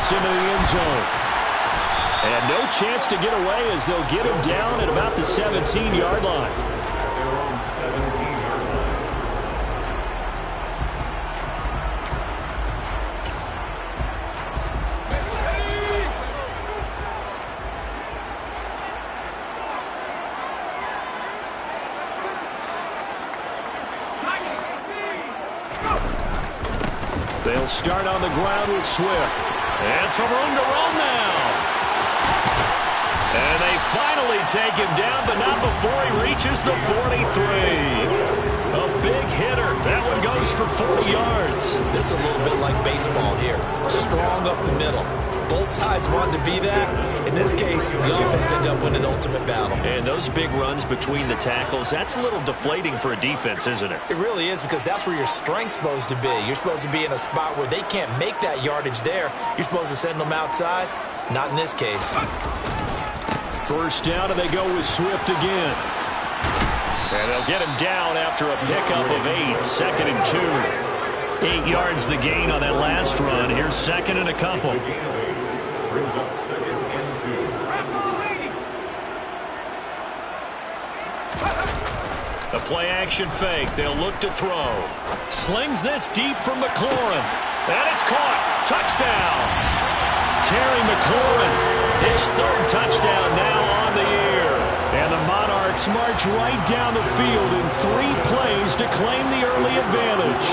gets into the end zone. And no chance to get away as they'll get him down at about the 17-yard line. They're on 17-yard line. They'll start on the ground with Swift. And some room to roam now. And they finally take him down, but not before he reaches the 43. A big hitter. That one goes for 40 yards. This is a little bit like baseball here. Strong up the middle. Both sides want to be that. In this case, the offense ended up winning the ultimate battle. And those big runs between the tackles, that's a little deflating for a defense, isn't it? It really is, because that's where your strength's supposed to be. You're supposed to be in a spot where they can't make that yardage there. You're supposed to send them outside. Not in this case. First down, and they go with Swift again. And they'll get him down after a pickup of 8. 2nd and 2. 8 yards the gain on that last run. Here's 2nd and a couple. Brings up 2nd and 2. The play-action fake. They'll look to throw. Slings this deep from McLaurin. And it's caught. Touchdown. Terry McLaurin. His 3rd touchdown now on the year. And the Monarchs march right down the field in 3 plays to claim the early advantage.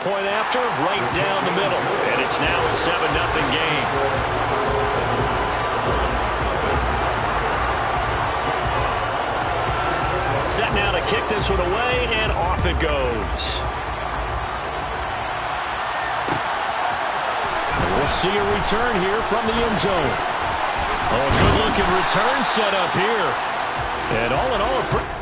Point after, right down the middle. And it's now a 7-0 game. Set now to kick this one away, and off it goes. We'll see a return here from the end zone. Oh, good-looking return set up here. And all in all, a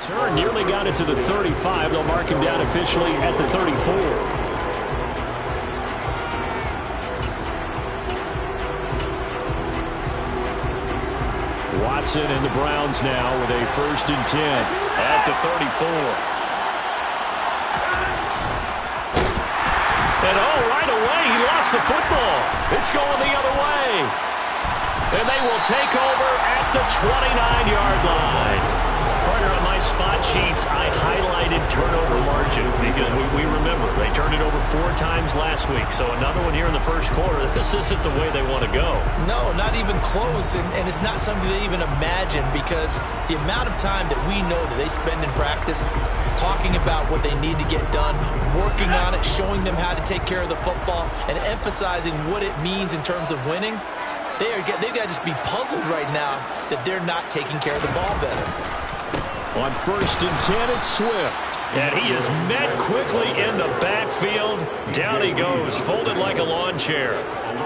turn nearly got it to the 35. They'll mark him down officially at the 34. Watson and the Browns now with a 1st and 10 at the 34. And right away he lost the football. It's going the other way. And they will take over at the 29-yard line. Partner, on my spot sheets, I highlighted turnover margin because we remember they turned it over 4 times last week. So another one here in the first quarter. This isn't the way they want to go. No, not even close. And it's not something they even imagine, because the amount of time that we know that they spend in practice talking about what they need to get done, working on it, showing them how to take care of the football, and emphasizing what it means in terms of winning. They've got to just be puzzled right now that they're not taking care of the ball better. On 1st and 10, it's Swift. And he is met quickly in the backfield. Down he goes, folded like a lawn chair.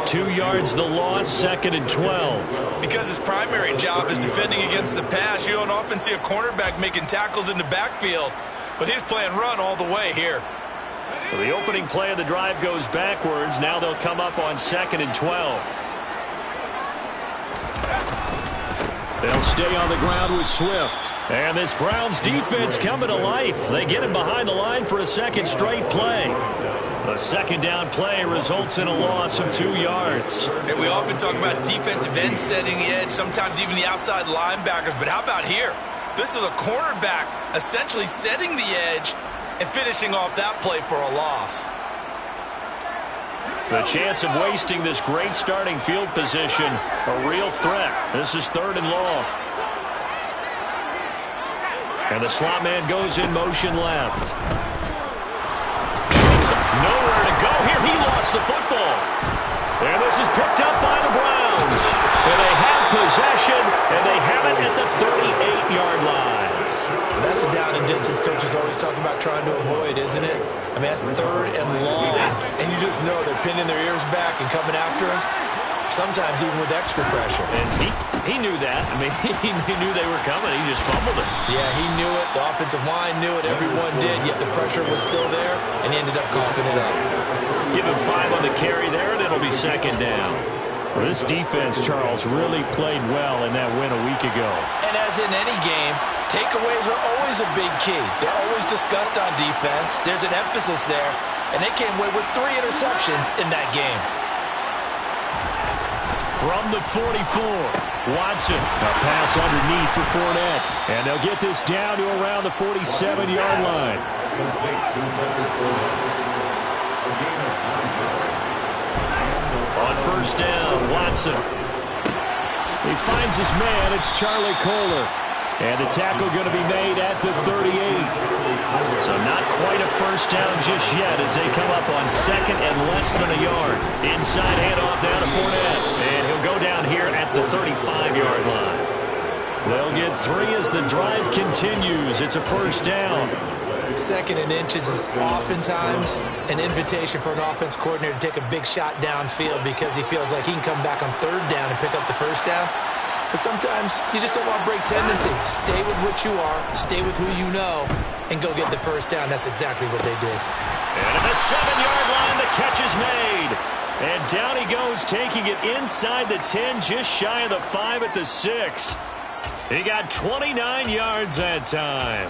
2 yards the loss, 2nd and 12. Because his primary job is defending against the pass, you don't often see a cornerback making tackles in the backfield. But he's playing run all the way here. So the opening play of the drive goes backwards. Now they'll come up on 2nd and 12. They'll stay on the ground with Swift. And this Browns defense coming to life. They get him behind the line for a 2nd straight play. A 2nd down play results in a loss of 2 yards. And we often talk about defensive ends setting the edge, sometimes even the outside linebackers. But how about here? This is a cornerback essentially setting the edge and finishing off that play for a loss. The chance of wasting this great starting field position, a real threat. This is 3rd and long. And the slot man goes in motion left. Nowhere to go here. He lost the football. And this is picked up by the Browns. And they have possession, and they have it at the 38-yard line. That's a down and distance coaches always talk about trying to avoid, isn't it? I mean, that's 3rd and long, and you just know they're pinning their ears back and coming after him, sometimes even with extra pressure. And he knew that. I mean, he knew they were coming. He just fumbled it. Yeah, he knew it. The offensive line knew it. Everyone did, yet the pressure was still there, and he ended up coughing it up. Give him 5 on the carry there, and it'll be 2nd down. Well, this defense, Charles, really played well in that win a week ago. And as in any game, takeaways are always a big key. They're always discussed on defense. There's an emphasis there, and they came away with 3 interceptions in that game. From the 44, Watson. A pass underneath for Fournette. And they'll get this down to around the 47-yard line. On 1st down, Watson. He finds his man. It's Charlie Kohler. And the tackle going to be made at the 38. So not quite a 1st down just yet as they come up on 2nd and less than a yard. Inside handoff down to Fournette. And he'll go down here at the 35-yard line. They'll get 3 as the drive continues. It's a 1st down. 2nd and inches is oftentimes an invitation for an offense coordinator to take a big shot downfield because he feels like he can come back on 3rd down and pick up the 1st down. But sometimes you just don't want to break tendency. Stay with what you are, stay with who you know, and go get the 1st down. That's exactly what they did. And at the 7-yard line, the catch is made. And down he goes, taking it inside the 10, just shy of the 5 at the 6. He got 29 yards that time.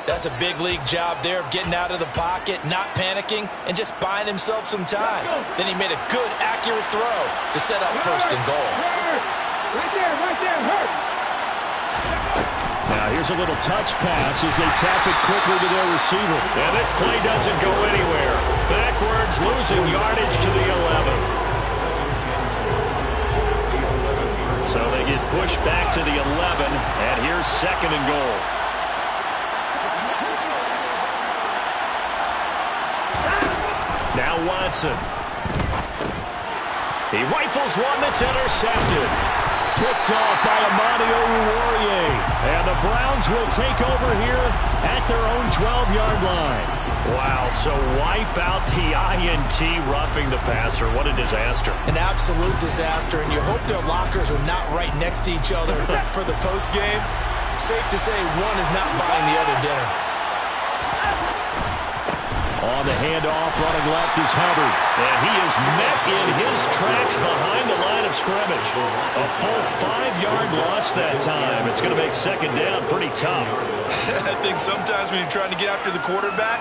That's a big league job there of getting out of the pocket, not panicking, and just buying himself some time. Then he made a good, accurate throw to set up 1st and goal. Right there, hurt. Now here's a little touch pass as they tap it quickly to their receiver. And this play doesn't go anywhere. Backwards, losing yardage to the 11. So they get pushed back to the 11, and here's 2nd and goal. Now Watson. He rifles one that's intercepted. Picked off by Amani Oruwariye. And the Browns will take over here at their own 12-yard line. Wow, so wipe out the INT roughing the passer. What a disaster. An absolute disaster, and you hope their lockers are not right next to each other for the postgame. Safe to say one is not buying the other dinner. On the handoff, running left is Hubbard. And he is met in his tracks behind the line of scrimmage. A full 5-yard loss that time. It's going to make 2nd down pretty tough. I think sometimes when you're trying to get after the quarterback,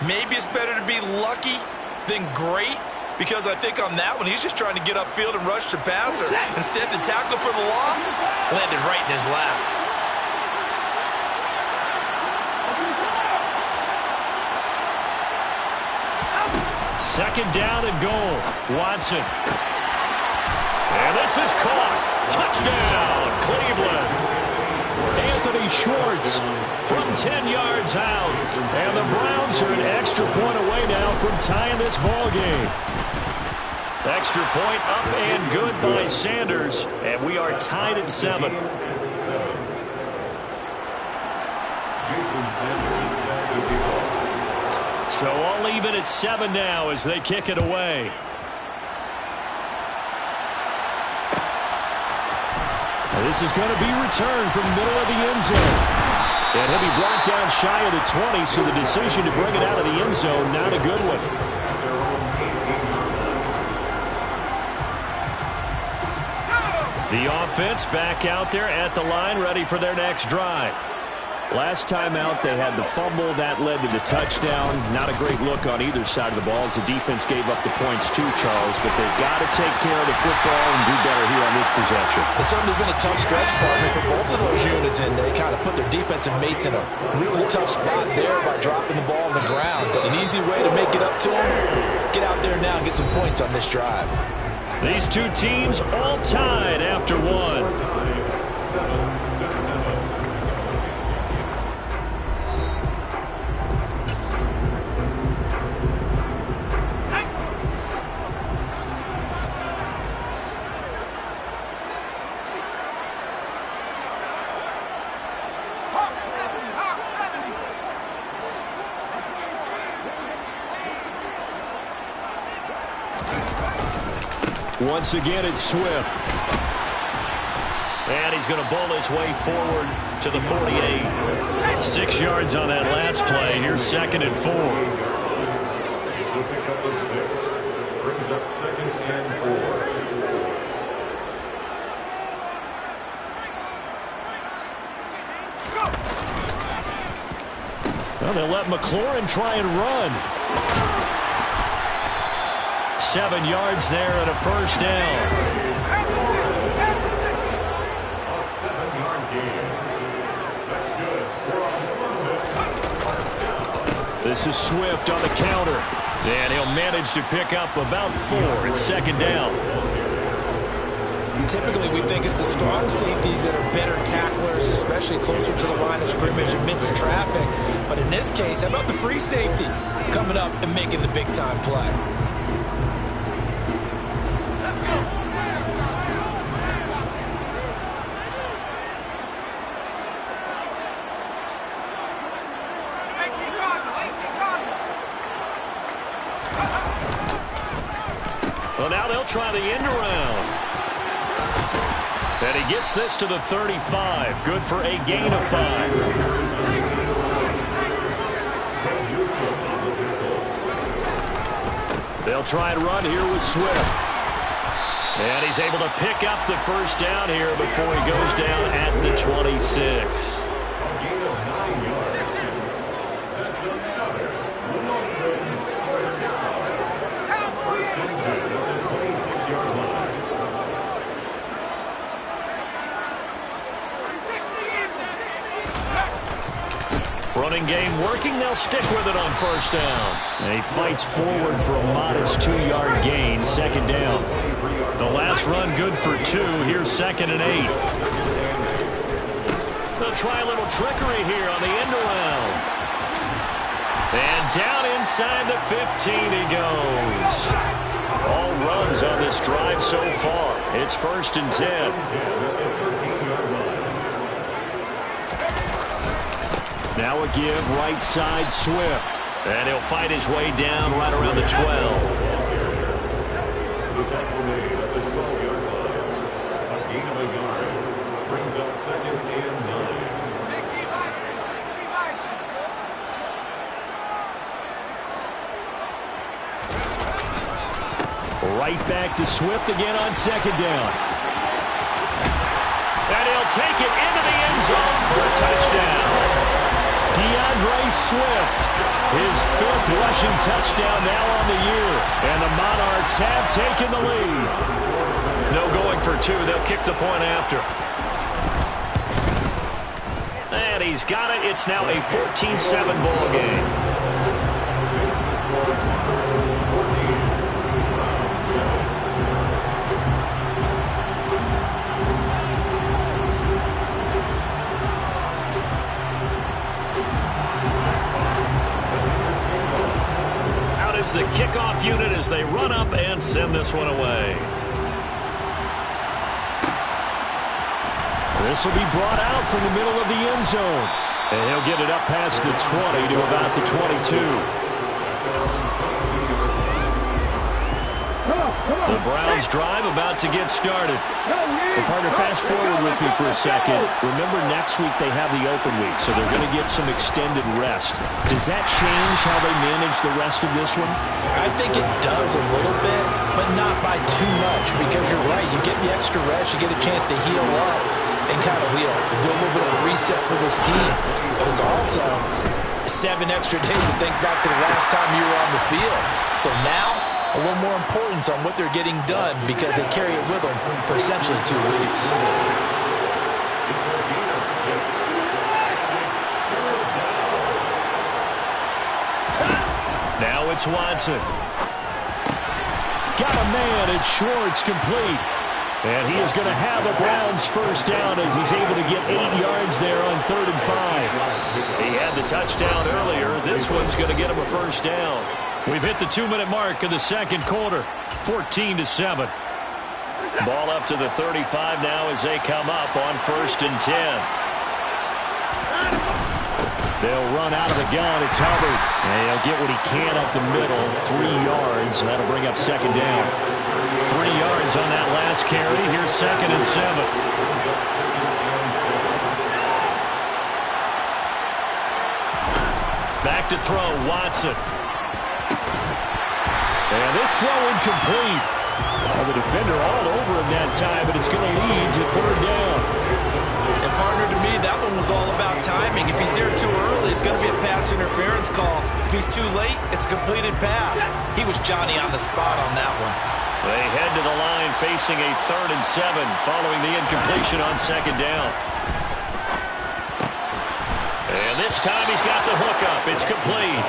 maybe it's better to be lucky than great. Because I think on that one, he's just trying to get upfield and rush the passer. Instead, the tackle for the loss landed right in his lap. 2nd down and goal. Watson. And this is caught. Touchdown, Cleveland. Anthony Schwartz from 10 yards out. And the Browns are an extra point away now from tying this ball game. Extra point up and good by Sanders. And we are tied at 7. So all even at 7 now as they kick it away. Now this is going to be returned from the middle of the end zone. And he'll be brought down shy of the 20, so the decision to bring it out of the end zone, not a good one. The offense back out there at the line, ready for their next drive. Last time out, they had the fumble. That led to the touchdown. Not a great look on either side of the ball as the defense gave up the points too, Charles. But they've got to take care of the football and do better here on this possession. It's certainly been a tough stretch, partner, for both of those units, and they kind of put their defensive mates in a really tough spot there by dropping the ball on the ground. But an easy way to make it up to them, get out there now and get some points on this drive. These two teams all tied after one. 7-7. Once again, it's Swift. And he's going to bowl his way forward to the 48. 6 yards on that last play. Here's 2nd and 4. It's a pickup of 6. Brings up 2nd and 4. Well, they'll let McLaurin try and run. 7 yards there and a first down. A 7-yard gain. That's good. This is Swift on the counter. And he'll manage to pick up about 4. It's 2nd down. Typically, we think it's the strong safeties that are better tacklers, especially closer to the line of scrimmage amidst traffic. But in this case, how about the free safety coming up and making the big-time play? Well, now they'll try the end around. And he gets this to the 35. Good for a gain of 5. They'll try and run here with Swift. And he's able to pick up the first down here before he goes down at the 26. A gain of 9 yards. That's another 100 first down. First and 10 at the 26-yard line. Running game working. They'll stick with it on first down. And he fights forward for a modest 2-yard gain. 2nd down. The last run good for 2. Here's 2nd and 8. They'll try a little trickery here on the end around. And down inside the 15 he goes. All runs on this drive so far. It's 1st and 10. Now a give right side Swift. And he'll fight his way down right around the 12. The tackle made at the 12-yard line. A gain of a yard. Brings up 2nd and 9. Right back to Swift again on 2nd down. And he'll take it into the end zone for a touchdown. DeAndre Swift, his 5th rushing touchdown now on the year. And the Monarchs have taken the lead. No going for 2. They'll kick the point after. And he's got it. It's now a 14-7 ball game. The kickoff unit as they run up and send this one away. This will be brought out from the middle of the end zone. And he'll get it up past the 20 to about the 22. The Browns drive about to get started. Well, partner, fast forward with me for a second. Remember, next week they have the open week, so they're going to get some extended rest. Does that change how they manage the rest of this one? I think it does a little bit, but not by too much, because you're right. You get the extra rest. You get a chance to heal up and kind of do a little bit of a reset for this team. But it's also 7 extra days to think back to the last time you were on the field. So now, a little more importance on what they're getting done because they carry it with them for essentially 2 weeks. Now it's Watson. Got a man. It's Schwartz complete. And he is going to have a Browns first down as he's able to get 8 yards there on 3rd and 5. He had the touchdown earlier. This one's going to get him a first down. We've hit the 2-minute mark of the 2nd quarter, 14-7. Ball up to the 35 now as they come up on 1st and 10. They'll run out of the gun. It's Hubbard. And he'll get what he can up the middle, 3 yards. And that'll bring up 2nd down. 3 yards on that last carry. Here's 2nd and 7. Back to throw, Watson. And this throw incomplete. Well, the defender all over him that time, but it's going to lead to 3rd down. And partner, to me, that one was all about timing. If he's there too early, it's going to be a pass interference call. If he's too late, it's a completed pass. He was Johnny on the spot on that one. They head to the line facing a 3rd and 7 following the incompletion on 2nd down. And this time he's got the hook up. It's complete.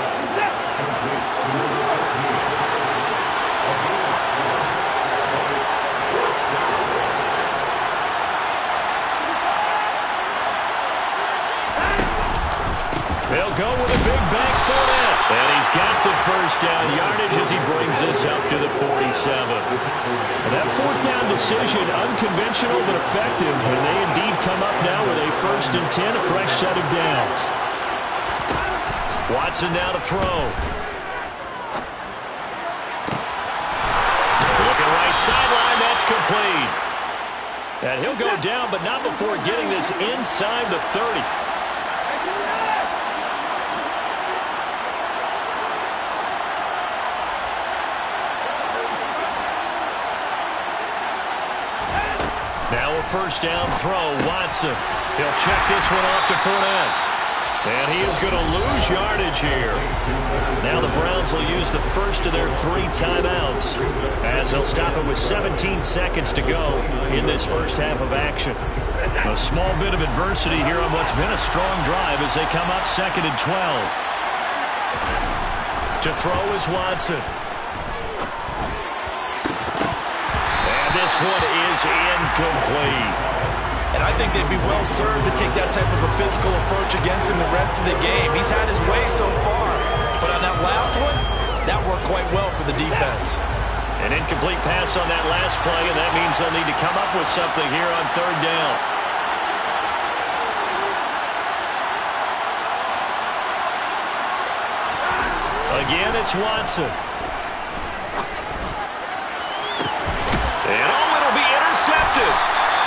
They'll go with a big bank for it. And he's got the 1st down yardage as he brings this up to the 47. Well, that 4th down decision, unconventional but effective. And they indeed come up now with a 1st and 10, a fresh set of downs. Watson now to throw. Looking right sideline, that's complete. And he'll go down, but not before getting this inside the 30. Now a 1st down throw, Watson. He'll check this one off to Fournette. And he is going to lose yardage here. Now the Browns will use the first of their 3 timeouts as they'll stop it with 17 seconds to go in this first half of action. A small bit of adversity here on what's been a strong drive as they come up 2nd and 12. To throw is Watson. This one is incomplete. And I think they'd be well served to take that type of a physical approach against him the rest of the game. He's had his way so far. But on that last one, that worked quite well for the defense. An incomplete pass on that last play, and that means they'll need to come up with something here on 3rd down. Again, it's Watson.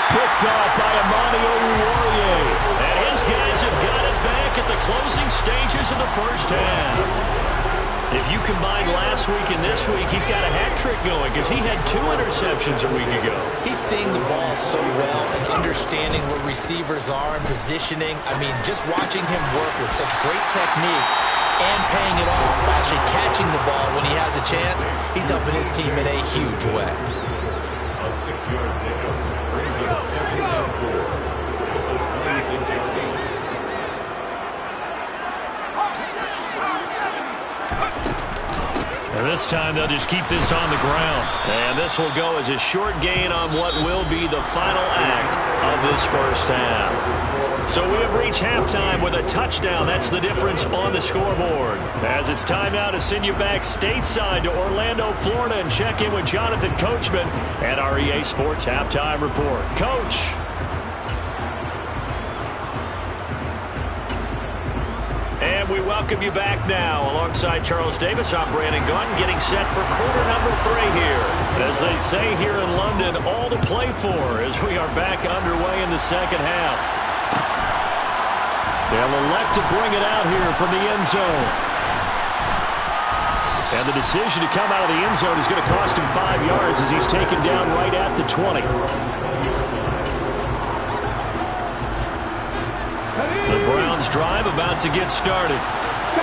Picked off by Amani Oruwariye. And his guys have got it back at the closing stages of the first half. If you combine last week and this week, he's got a hat trick going because he had 2 interceptions a week ago. He's seeing the ball so well and understanding where receivers are and positioning. I mean, just watching him work with such great technique and paying it off by actually catching the ball when he has a chance, he's helping his team in a huge way. A 6-yard pickup brings up 2nd and 4 at the 26-yard line. And this time they'll just keep this on the ground. And this will go as a short gain on what will be the final act of this first half. So we have reached halftime with a touchdown. That's the difference on the scoreboard. As it's time now to send you back stateside to Orlando, Florida, and check in with Jonathan Coachman at our EA Sports Halftime Report. Coach. And we welcome you back now. Alongside Charles Davis, I'm Brandon Gunn, getting set for quarter number 3 here. As they say here in London, all to play for as we are back underway in the second half. They'll elect to bring it out here from the end zone. And the decision to come out of the end zone is going to cost him 5 yards as he's taken down right at the 20. The Browns drive about to get started.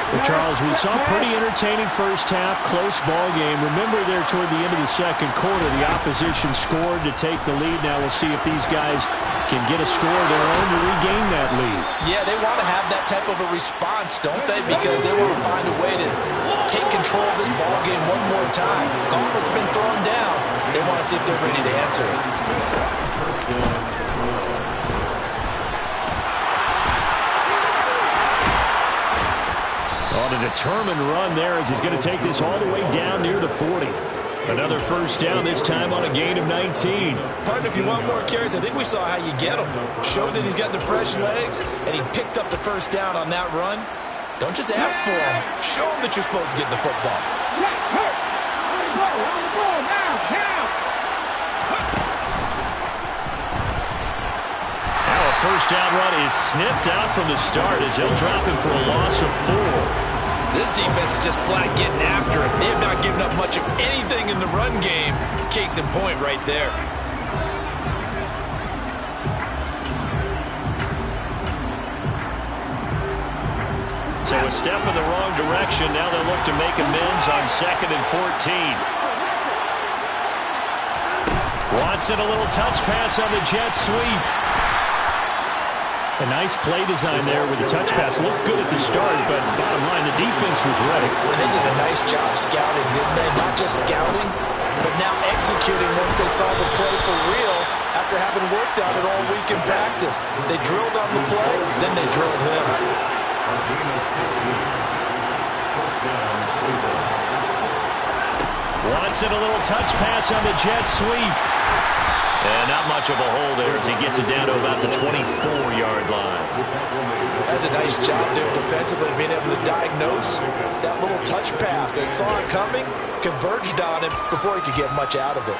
Well, Charles, we saw a pretty entertaining first half, close ball game. Remember there toward the end of the second quarter, the opposition scored to take the lead. Now we'll see if these guys can get a score of their own to regain that lead. Yeah, they want to have that type of a response, don't they? Because they want to find a way to take control of this ball game one more time. Gauntlet's been thrown down. They want to see if they're ready to answer it. On a determined run there as he's going to take this all the way down near the 40. Another first down, this time on a gain of 19. Partner, if you want more carries, I think we saw how you get him. Show that he's got the fresh legs, and he picked up the first down on that run. Don't just ask for him. Show him that you're supposed to get the football. On the ball now. Now a first down run is sniffed out from the start as they'll drop him for a loss of 4. This defense is just flat getting after it. They have not given up much of anything in the run game. Case in point right there. So a step in the wrong direction. Now they'll look to make amends on 2nd and 14. Watson, a little touch pass on the jet sweep. A nice play design there with the touch pass. Looked good at the start, but bottom line, the defense was ready. And they did a nice job scouting, didn't they? Not just scouting, but now executing once they saw the play for real after having worked on it all week in practice. They drilled on the play, then they drilled him. Watson, a little touch pass on the jet sweep. And not much of a hole there as he gets it down to about the 24-yard line. That's a nice job there defensively, being able to diagnose that little touch pass. They saw it coming, converged on him before he could get much out of it.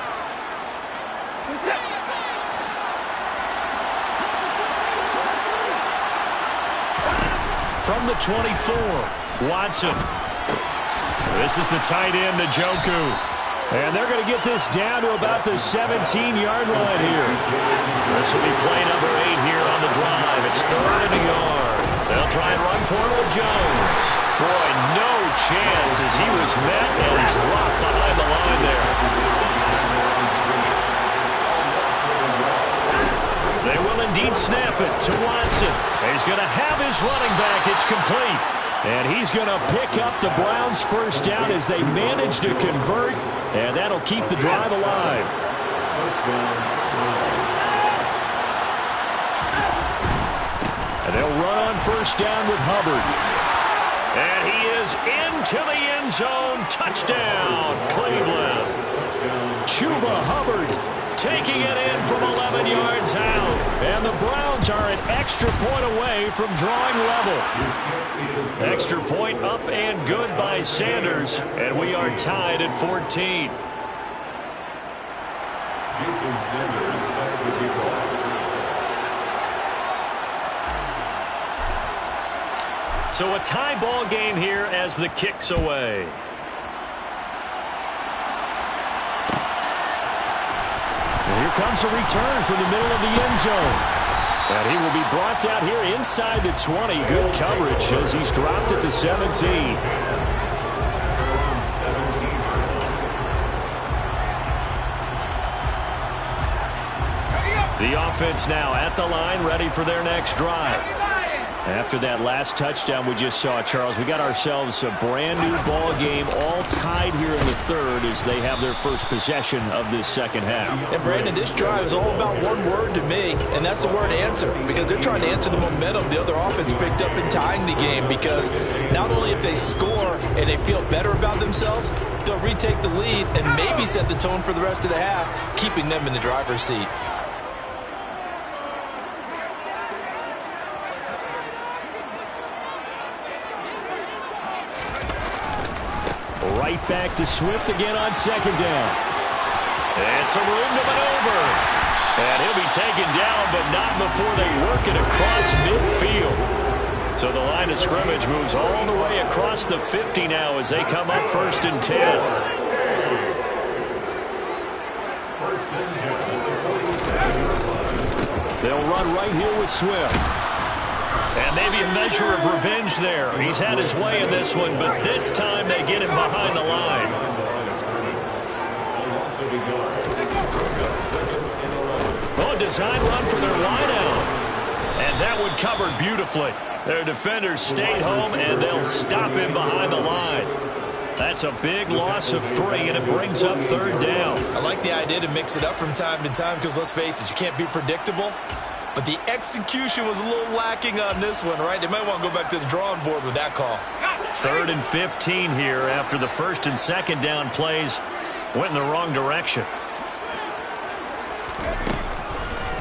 From the 24, Watson. This is the tight end, Njoku. And they're going to get this down to about the 17-yard line here. This will be play number 8 here on the drive. It's 3rd and a yard. They'll try and run for it with Jones. Boy, no chance as he was met and dropped behind the line there. They will indeed snap it to Watson. He's going to have his running back. It's complete. And he's going to pick up the Browns' first down as they manage to convert, and that'll keep the drive alive. And they'll run on first down with Hubbard. And he is into the end zone. Touchdown, Cleveland. Chuba Hubbard taking it in from 11 yards out. And the Browns are an extra point away from drawing level. Extra point up and good by Sanders. And we are tied at 14. Jason Sanders set to kick off. So a tie ball game here as the kick's away. And here comes a return from the middle of the end zone. And he will be brought down here inside the 20. Good coverage as he's dropped at the 17. The offense now at the line, ready for their next drive. After that last touchdown we just saw, Charles, we got ourselves a brand new ball game, all tied here in the 3rd as they have their first possession of this second half. And Brandon, this drive is all about one word to me, and that's the word answer, because they're trying to answer the momentum the other offense picked up in tying the game, because not only if they score and they feel better about themselves, they'll retake the lead and maybe set the tone for the rest of the half, keeping them in the driver's seat. Right back to Swift again on second down. And some room to maneuver. And he'll be taken down, but not before they work it across midfield. So the line of scrimmage moves all the way across the 50 now as they come up 1st and 10. They'll run right here with Swift. And maybe a measure of revenge there. He's had his way in this one, but this time they get him behind the line. Oh, design run for their wideout. And that one covered beautifully. Their defenders stayed home, and they'll stop him behind the line. That's a big loss of 3, and it brings up 3rd down. I like the idea to mix it up from time to time because, let's face it, you can't be predictable. But the execution was a little lacking on this one, right? They might want to go back to the drawing board with that call. 3rd and 15 here after the 1st and 2nd down plays went in the wrong direction.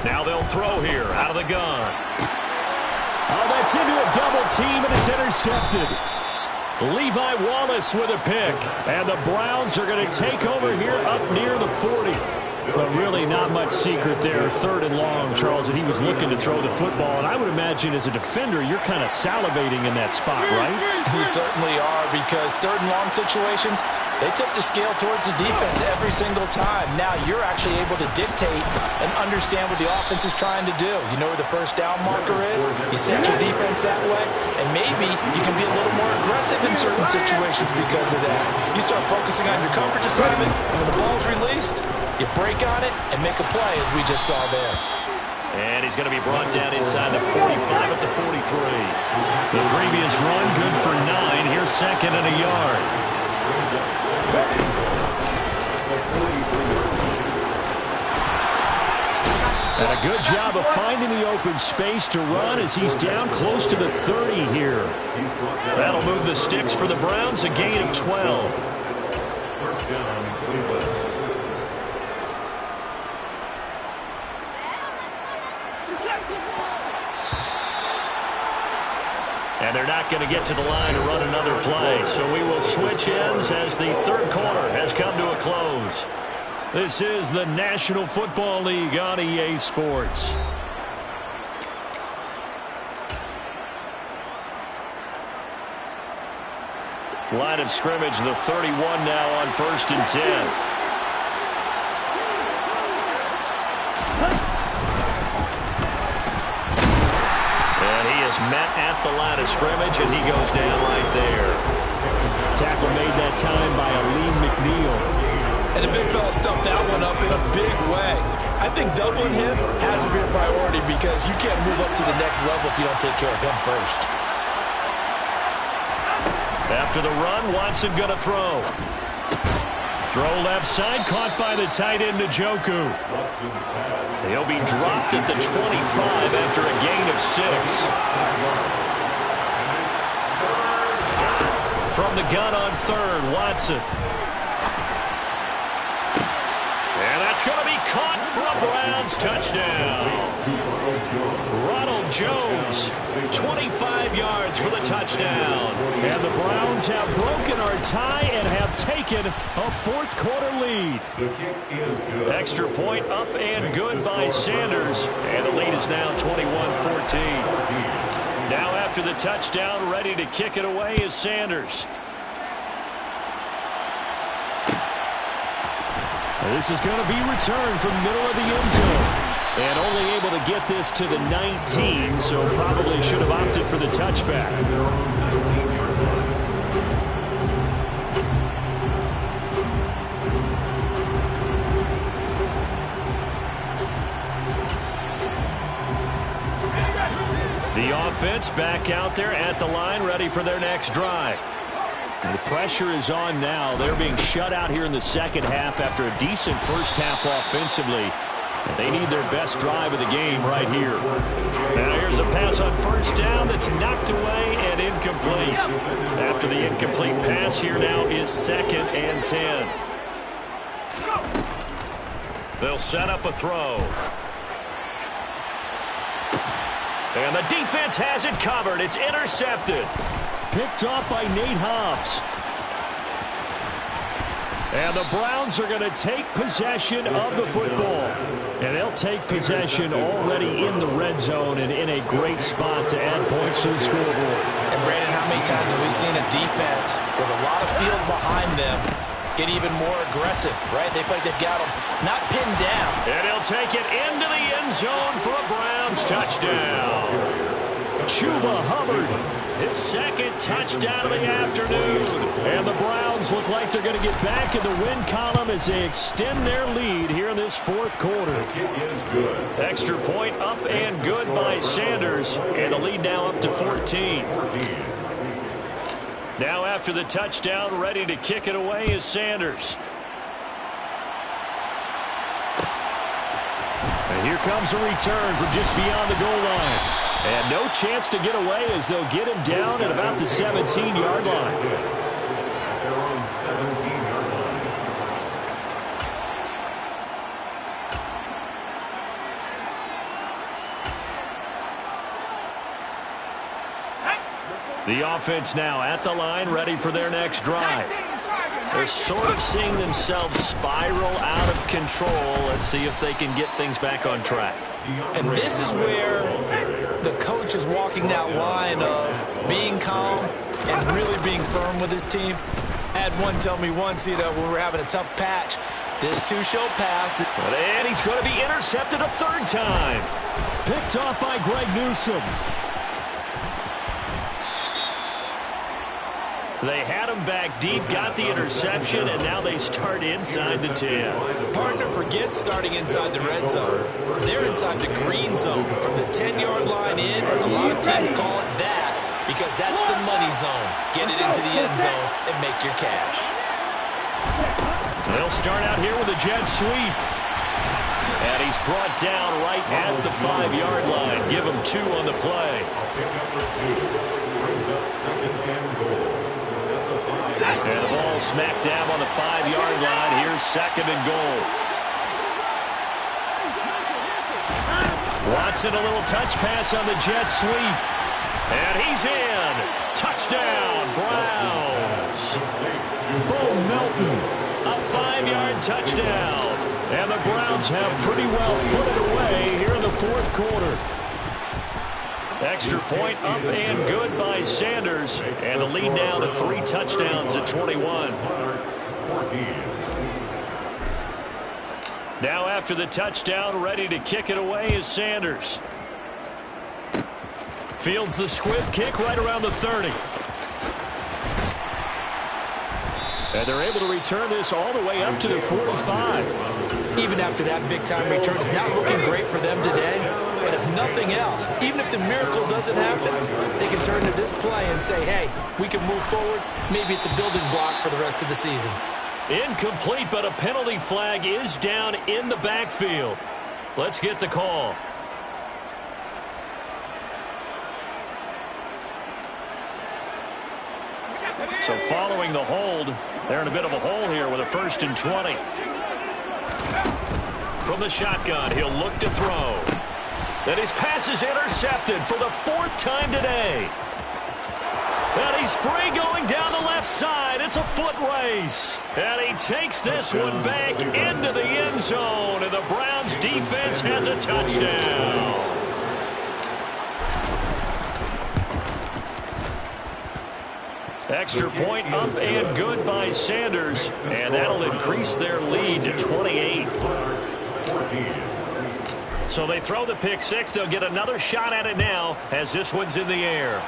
Now they'll throw here out of the gun. Oh, that's into a double team, and it's intercepted. Levi Wallace with a pick. And the Browns are going to take over here up near the 40. But really not much secret there. 3rd and long, Charles, and he was looking to throw the football. And I would imagine as a defender, you're kind of salivating in that spot, right? You certainly are, because 3rd and long situations, they tip the scale towards the defense every single time. Now you're actually able to dictate and understand what the offense is trying to do. You know where the first down marker is. You set your defense that way, and maybe you can be a little more aggressive in certain situations because of that. You start focusing on your coverage assignment, and when the ball's released, you break on it and make a play, as we just saw there. And he's going to be brought down inside the 45 at the 43. The previous run, good for 9. Here's 2nd and a yard. And a good job of finding the open space to run as he's down close to the 30 here. That'll move the sticks for the Browns, a gain of 12. First down, Cleveland. And they're not going to get to the line to run another play. So we will switch ends as the 3rd quarter has come to a close. This is the National Football League on EA Sports. Line of scrimmage, the 31 now on 1st and 10. Met at the line of scrimmage, and he goes down right there. Tackle made that time by Aleem McNeil. And the big fella stuffed that one up in a big way. I think doubling him has to be a priority because you can't move up to the next level if you don't take care of him first. After the run, Watson going to throw. Throw left side, caught by the tight end, Njoku. He'll be dropped at the 25 after a gain of 6. From the gun on 3rd, Watson. And that's going to be caught for a Browns touchdown. Ronald Jones, 25 yards for the touchdown. And the Browns have broken our tie and have taken a 4th quarter lead. The kick is good. Extra point up and good by Sanders. And the lead is now 21-14. Now after the touchdown, ready to kick it away is Sanders. This is going to be returned from middle of the end zone. And only able to get this to the 19, so probably should have opted for the touchback. The offense back out there at the line, ready for their next drive. The pressure is on now. They're being shut out here in the 2nd half after a decent first half offensively. They need their best drive of the game right here. Now here's a pass on 1st down that's knocked away and incomplete. After the incomplete pass, here now is 2nd and 10. They'll set up a throw. And the defense has it covered. It's intercepted. Picked off by Nate Hobbs. And the Browns are going to take possession of the football. And they'll take possession already in the red zone and in a great spot to add points to the scoreboard. And Brandon, how many times have we seen a defense with a lot of field behind them get even more aggressive, right? They feel like they've got them not pinned down. And he'll take it into the end zone for a Browns touchdown. Chuba Hubbard, his 2nd touchdown of the afternoon. And the Browns look like they're going to get back in the win column as they extend their lead here in this 4th quarter. It is good. Extra point up and good by Sanders. And the lead now up to 14. Now after the touchdown, ready to kick it away is Sanders. And here comes a return from just beyond the goal line. And no chance to get away as they'll get him down at about the 17-yard line. Their own 17-yard line. The offense now at the line, ready for their next drive. They're sort of seeing themselves spiral out of control. Let's see if they can get things back on track. And this is where the coach is walking that line of being calm and really being firm with his team. I had one tell me once, when we were having a tough patch, this too shall pass. And he's going to be intercepted a third time. Picked off by Greg Newsome. They had him back deep, got the interception, and now they start inside the 10. Partner forgets starting inside the red zone. They're inside the green zone. From the 10-yard line in, a lot of teams call it that because that's the money zone. Get it into the end zone and make your cash. They'll start out here with a jet sweep. And he's brought down right at the 5-yard line. Give him 2 on the play. Brings up second and goal. And the ball smack dab on the 5-yard line. Here's second and goal. Watson a little touch pass on the jet sweep. And he's in. Touchdown, Browns. Bo Melton, a 5-yard touchdown. And the Browns have pretty well put it away here in the fourth quarter. Extra point up and good by Sanders. And the lead now to 3 touchdowns at 21. Now after the touchdown, ready to kick it away is Sanders. Fields the squib kick right around the 30. And they're able to return this all the way up to the 45. Even after that big-time return, it's not looking great for them today. But if nothing else, even if the miracle doesn't happen, they can turn to this play and say, hey, we can move forward. Maybe it's a building block for the rest of the season. Incomplete, but a penalty flag is down in the backfield. Let's get the call. So following the hold, they're in a bit of a hole here with a 1st and 20. From the shotgun, he'll look to throw. And his pass is intercepted for the 4th time today. And he's free going down the left side. It's a foot race. And he takes this one back into the end zone. And the Browns defense has a touchdown. Extra point up and good by Sanders. And that'll increase their lead to 28. So they throw the pick 6. They'll get another shot at it now as this one's in the air.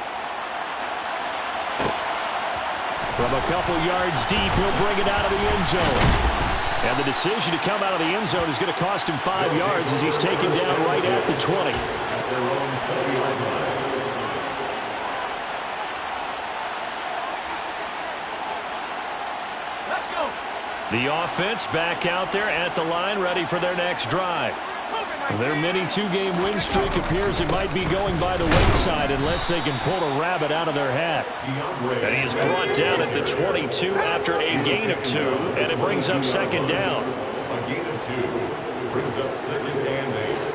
From a couple yards deep, he'll bring it out of the end zone. And the decision to come out of the end zone is going to cost him 5 yards as he's taken down right at the 20. The offense back out there at the line, ready for their next drive. Their mini 2-game win streak appears it might be going by the wayside unless they can pull a rabbit out of their hat. And he is brought down at the 22 after a gain of 2, and it brings up second down. A gain of 2 brings up second and 8.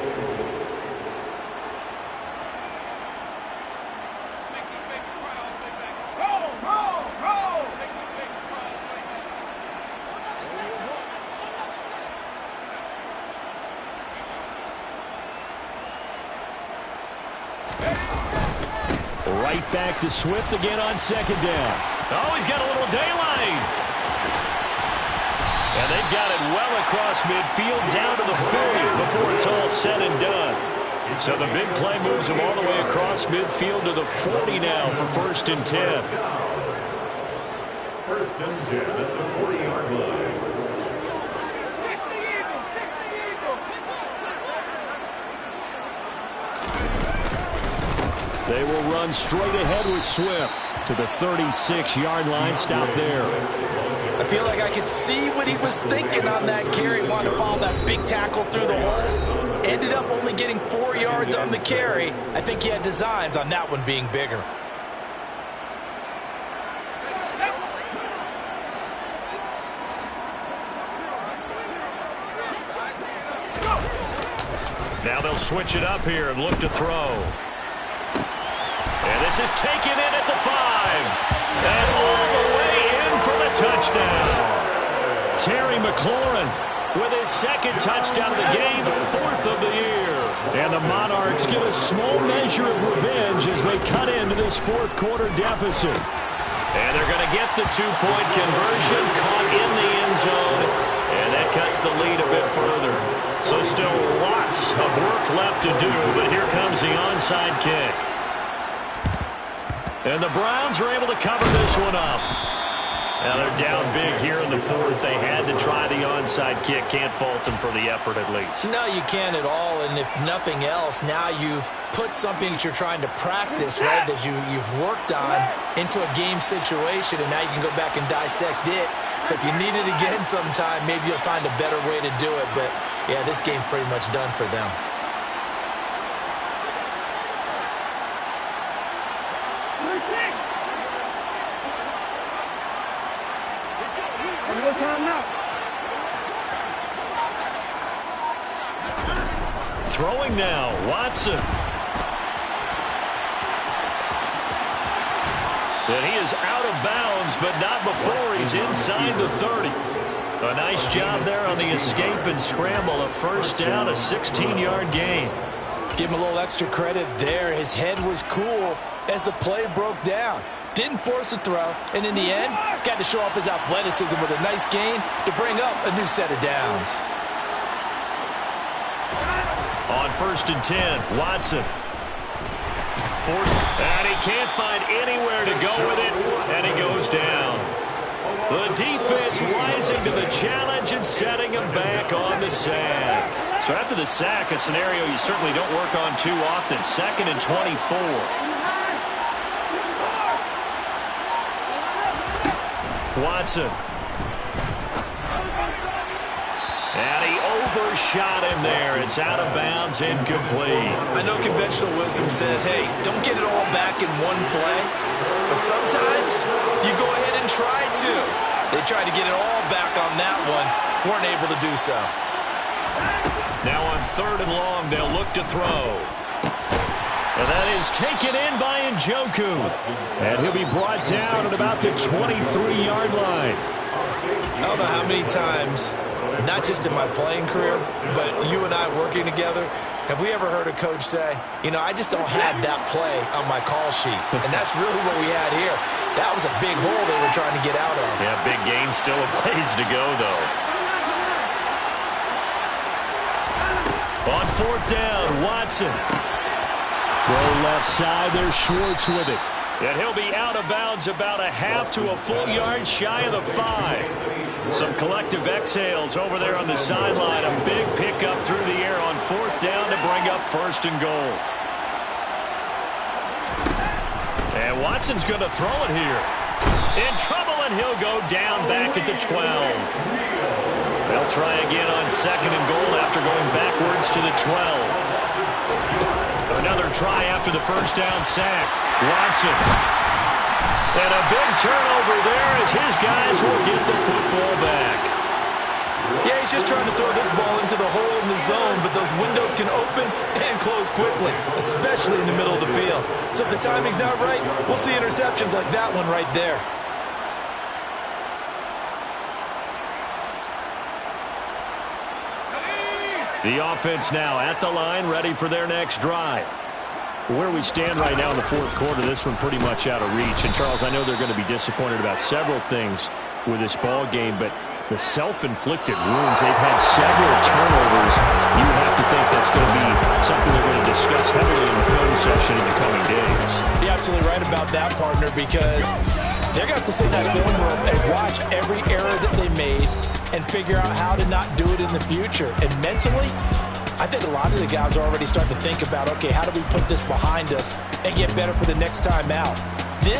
Right back to Swift again on second down. Oh, he's got a little daylight. And they've got it well across midfield down to the 40 before it's all said and done. So the big play moves him all the way across midfield to the 40 now for 1st and 10. 1st and 10 at the 40-yard line. They will run straight ahead with Swift to the 36-yard line. Stop there. I feel like I could see what he was thinking on that carry. Wanted to follow that big tackle through the hole. Ended up only getting 4 yards on the carry. I think he had designs on that one being bigger. Now they'll switch it up here and look to throw. And This is taken in at the 5. And all the way in for the touchdown. Terry McLaurin with his second touchdown of the game, 4th of the year. And the Monarchs get a small measure of revenge as they cut into this 4th quarter deficit. And they're going to get the 2-point conversion, caught in the end zone, and that cuts the lead a bit further. So still lots of work left to do, but here comes the onside kick. And the Browns are able to cover this one up. Now they're down big here in the 4th. They had to try the onside kick. Can't fault them for the effort at least. No, you can't at all. And if nothing else, now you've put something that you're trying to practice, right, that you've worked on into a game situation, and now you can go back and dissect it. So if you need it again sometime, maybe you'll find a better way to do it. But, yeah, this game's pretty much done for them. Throwing now, Watson. And he is out of bounds, but not before he's inside the 30. A nice job there on the escape and scramble. A first down, a 16-yard gain. Give him a little extra credit there. His head was cool as the play broke down. Didn't force a throw, and in the end, got to show off his athleticism with a nice gain to bring up a new set of downs. On 1st and 10, Watson. Forced, and he can't find anywhere to go with it, and he goes down. The defense rising to the challenge and setting him back on the sack. So after the sack, a scenario you certainly don't work on too often. 2nd and 24. Watson. And he overshot him there. It's out of bounds, incomplete. I know conventional wisdom says, hey, don't get it all back in one play. But sometimes you go ahead and try to. They tried to get it all back on that one. Weren't able to do so. Now on 3rd and long, they'll look to throw. And that is taken in by Njoku. And he'll be brought down at about the 23-yard line. I don't know how many times, not just in my playing career, but you and I working together, have we ever heard a coach say, you know, I just don't have that play on my call sheet. And that's really what we had here. That was a big hole they were trying to get out of. Yeah, big gain, still a ways to go, though. On 4th down, Watson. Throw left side, there's Schwartz with it. And he'll be out of bounds about a half to a full yard shy of the 5. Some collective exhales over there on the sideline. A big pickup through the air on 4th down to bring up 1st and goal. And Watson's going to throw it here. In trouble, and he'll go down back at the 12. They'll try again on 2nd and goal after going backwards to the 12. Another try after the first down sack. Watson. And a big turnover there as his guys will get the football back. Yeah, he's just trying to throw this ball into the hole in the zone, but those windows can open and close quickly, especially in the middle of the field. So if the timing's not right, we'll see interceptions like that one right there. The offense now at the line, ready for their next drive. Where we stand right now in the 4th quarter, this one pretty much out of reach. And, Charles, I know they're going to be disappointed about several things with this ball game, but the self-inflicted wounds, they've had several turnovers. You have to think that's going to be something they're going to discuss heavily in the film session in the coming days. You're absolutely right about that, partner, because they're going to have to sit in that film room and watch every error that they made and figure out how to not do it in the future. And mentally, I think a lot of the guys are already starting to think about, okay, how do we put this behind us and get better for the next time out? This